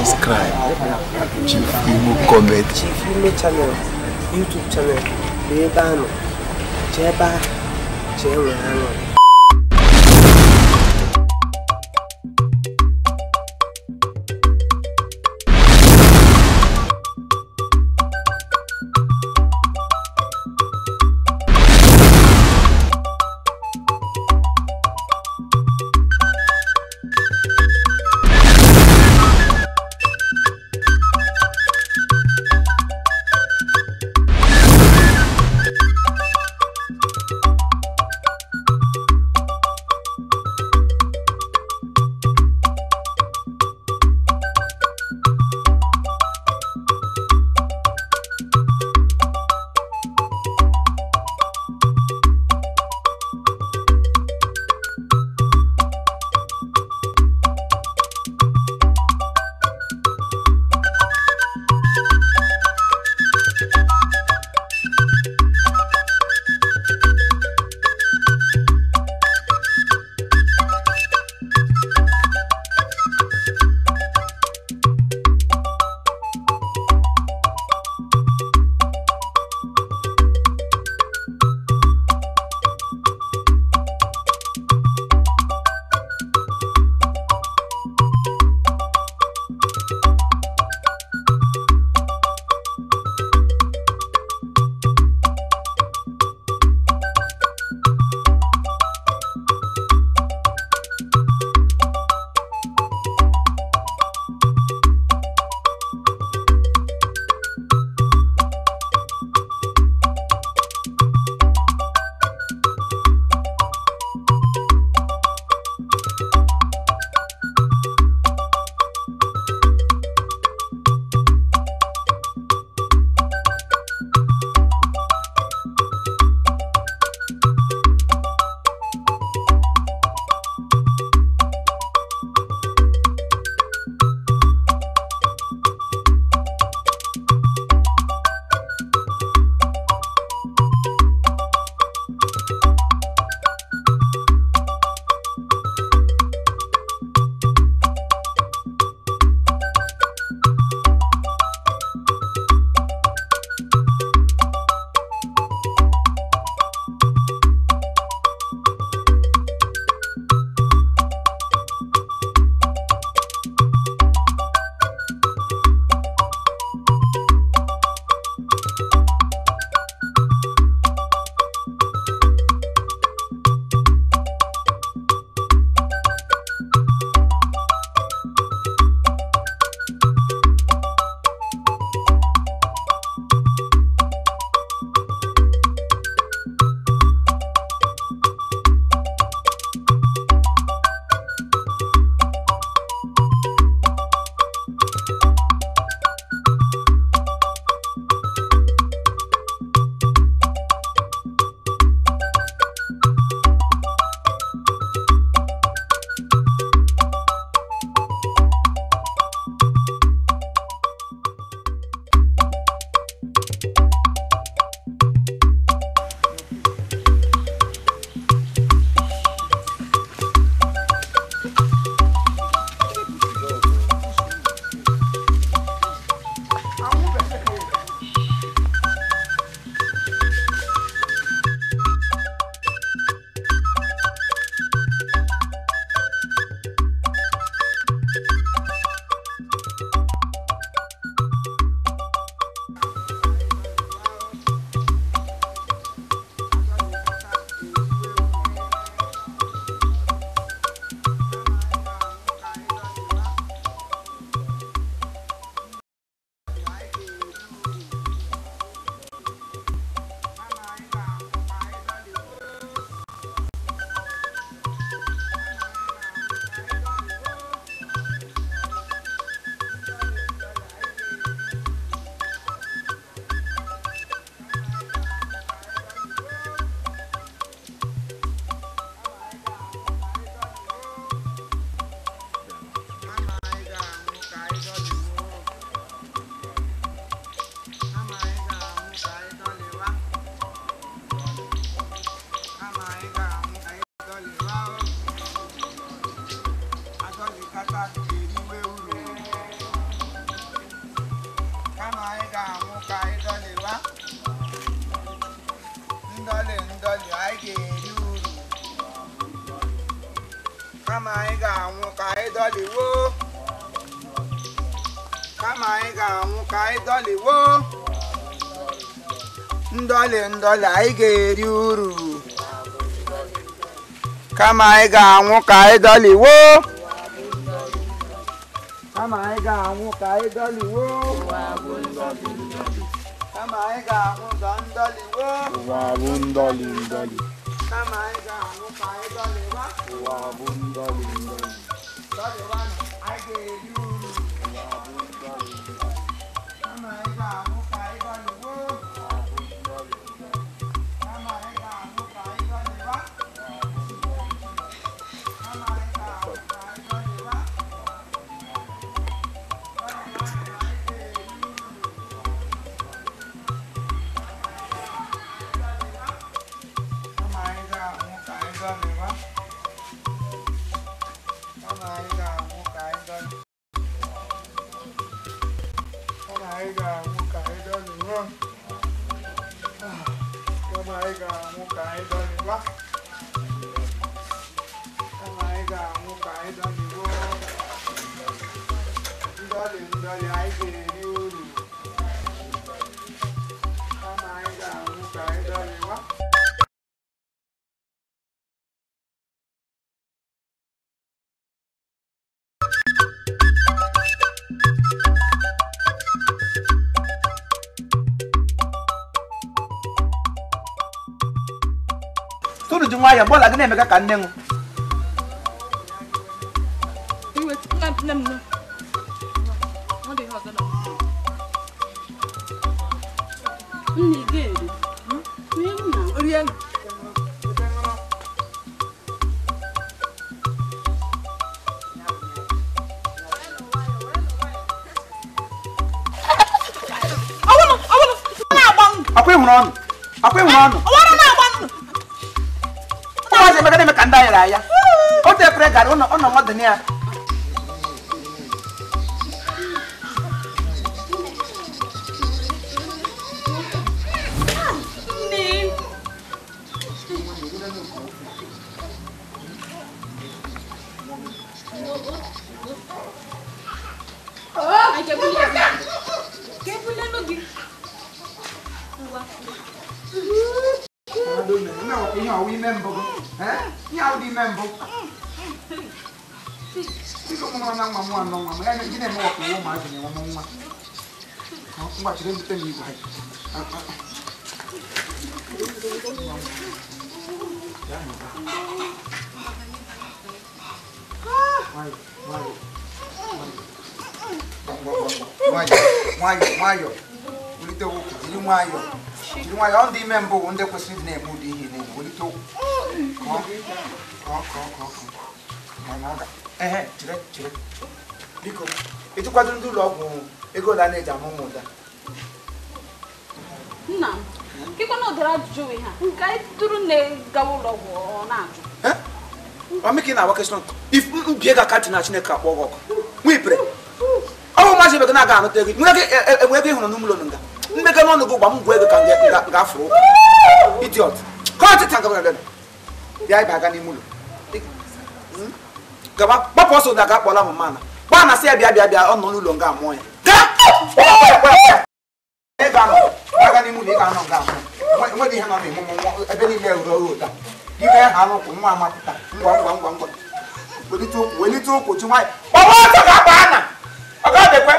subscribe Chief Imo Comedy. Chief Imo channel, YouTube channel, Bebano, Jeba, Jewe. kama anyị ga-anwụ ka anyị dọliwo kama anyị ga-anwụ ka anyị dọliwo ndọli ndọli anyị ga-eri uru kama anyị ga-anwụ ka anyị dọliwo kama anyị ga-anwụ ka anyị dọliwo kama anyị ga-anwụ ka ndọliwo ụwa bụ ndọli ndọli kama anyị ga-anwụ ka anyị dọliwa ụwa bụ ndọli ndọli dọliwa anyị ga-eri uru kama anyị ga-anwụ ka anyị dọliwo kama anyị ga-anwụ ka anyị dọliwa kama anyị ga-anwụ ka anyị dọliwa Tunu jumaya bola gane meka kannengu. Iwe nem. Ode ha gana. Ni gere. Ni na. Oriyan. Awolo. Na bang. Akwe hunon. Awolo na bang. Maka dia makan dah ya. Oh dia pregar, ono modenya. Ni. Oh, aja boleh. Ke boleh lagi. Aduh, nah, ini awi member, ini awi member. Ini kau mau nang mamu anong mamu, ini gini mau aku mau maju nih ngomong mah. Aku nggak cerita betul nih gue. Mayo, ulite wuku, ini mayo. Jadi mayo on di member, on de kwesiri di nemu di ini, ulite wuku. Mana? Cire. Biko, itu kuadun dulu aku, ego dah nih jamu muda. Nah, kita no deraju ya. Kai turun ne gawo logo na. I'm making our question. If you get a cat in a snake up, we pray. Oh, my ship na ga no take. We get on number nunga. Make a no go bam we can get gafro. Idiot. Can't tank about them. The eye bag animal. Gaba, but also that got Pola Mana. One I say, Bia on no longer more. What do you have on him? I believe you'll go. You can have a mamma. Will you talk to my. What was the Gabana? I got the way.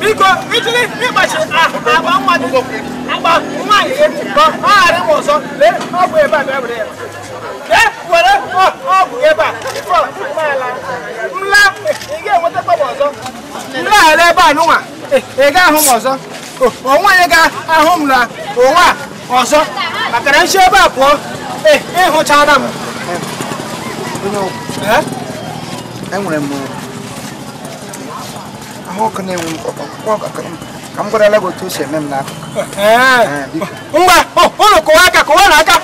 Biko biko itili ịgbachi agba nwa dị agba nwaanyị ka ọ ghara ịnwe ọzọ lee ọgwụ ebe a bịa were ya lee were ọgwụ ebe a nla ị ga-enwetakwa m ọzọ nlaghara ebe a nụnwa ị ga-ahụ m ọzọ onwe ga-ahụ m na onwe a ọzọ maka na nchi ebe a pụọ ịhụchara m enwere m ahụ ọkụ na-enwe m ka m gwarala gị otu o si eme m n'akụkụ ngwa ụnụ kụwa aka kụwa na aka